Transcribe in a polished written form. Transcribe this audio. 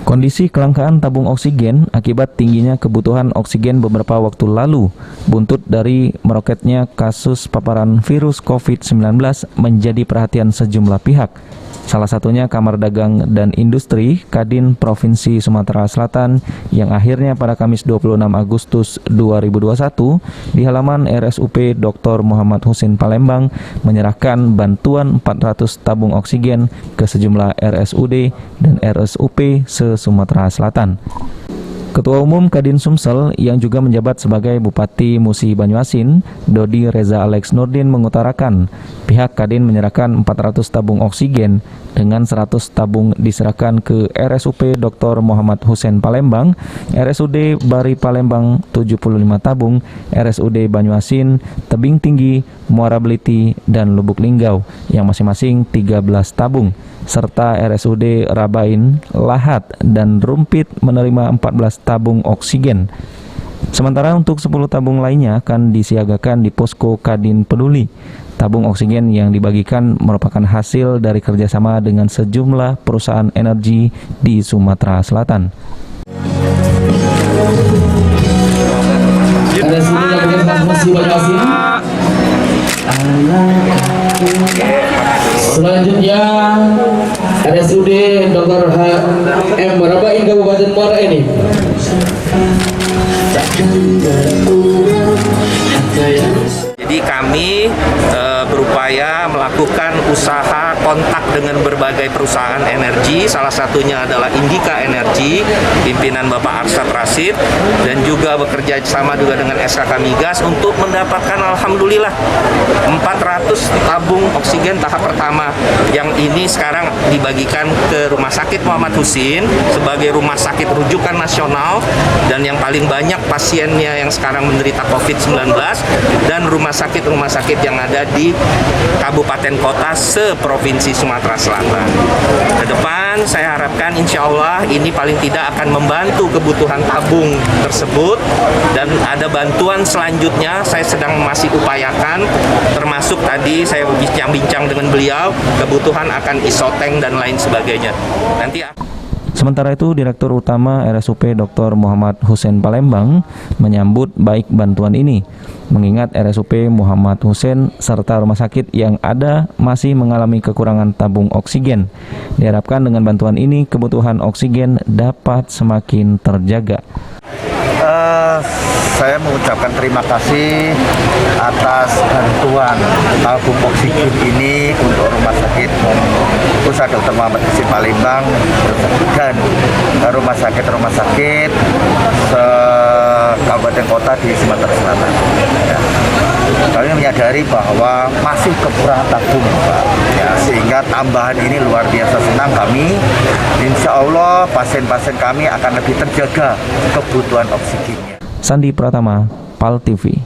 Kondisi kelangkaan tabung oksigen akibat tingginya kebutuhan oksigen beberapa waktu lalu, buntut dari meroketnya kasus paparan virus COVID-19 menjadi perhatian sejumlah pihak. Salah satunya Kamar Dagang dan Industri Kadin Provinsi Sumatera Selatan yang akhirnya pada Kamis 26 Agustus 2021 di halaman RSUP Dr. Muhammad Husin Palembang menyerahkan bantuan 400 tabung oksigen ke sejumlah RSUD dan RSUP se-Sumatera Selatan. Ketua Umum Kadin Sumsel yang juga menjabat sebagai Bupati Musi Banyuasin, Dodi Reza Alex Nurdin mengutarakan pihak Kadin menyerahkan 400 tabung oksigen dengan 100 tabung diserahkan ke RSUP Dr. Muhammad Husin Palembang, RSUD Bari Palembang 75 tabung, RSUD Banyuasin, Tebing Tinggi, Muara Beliti, dan Lubuk Linggau yang masing-masing 13 tabung, serta RSUD Rabain, Lahat, dan Rumpit menerima 14 tabung oksigen. Sementara untuk 10 tabung lainnya akan disiagakan di posko Kadin Peduli. Tabung oksigen yang dibagikan merupakan hasil dari kerjasama dengan sejumlah perusahaan energi di Sumatera Selatan. Selanjutnya RSUD Dr. HM Rabain Kabupaten Muara ini. Jadi kami berupaya melakukan usaha kontak dengan berbagai perusahaan energi, salah satunya adalah Indika Energi, pimpinan Bapak Arsad Rasid, dan juga bekerja sama juga dengan SKK Migas untuk mendapatkan alhamdulillah 400 tabung oksigen tahap pertama, yang ini sekarang dibagikan ke Rumah Sakit Muhammad Husin sebagai rumah sakit rujukan nasional dan yang paling banyak pasiennya yang sekarang menderita COVID-19, dan rumah sakit yang ada di kabupaten kota se-provinsi Sumatera Selatan. Ke depan saya harapkan insya Allah ini paling tidak akan membantu kebutuhan tabung tersebut, dan ada bantuan selanjutnya saya sedang masih upayakan, termasuk tadi saya bincang-bincang dengan beliau kebutuhan akan isoteng dan lain sebagainya. Sementara itu, Direktur Utama RSUP Dr. Muhammad Husin Palembang menyambut baik bantuan ini, mengingat RSUP Muhammad Husin serta rumah sakit yang ada masih mengalami kekurangan tabung oksigen. Diharapkan dengan bantuan ini kebutuhan oksigen dapat semakin terjaga. Saya mengucapkan terima kasih atas bantuan tabung oksigen ini untuk Rumah Sakit Pusat Dr. Muhammad Husin Palembang dan rumah sakit kabupaten kota di Sumatera Selatan. Kami menyadari bahwa masih kekurangan tabung, Pak. Ya, sehingga tambahan ini luar biasa senang kami. Insya Allah pasien-pasien kami akan lebih terjaga kebutuhan oksigennya. Sandi Pratama, PAL TV.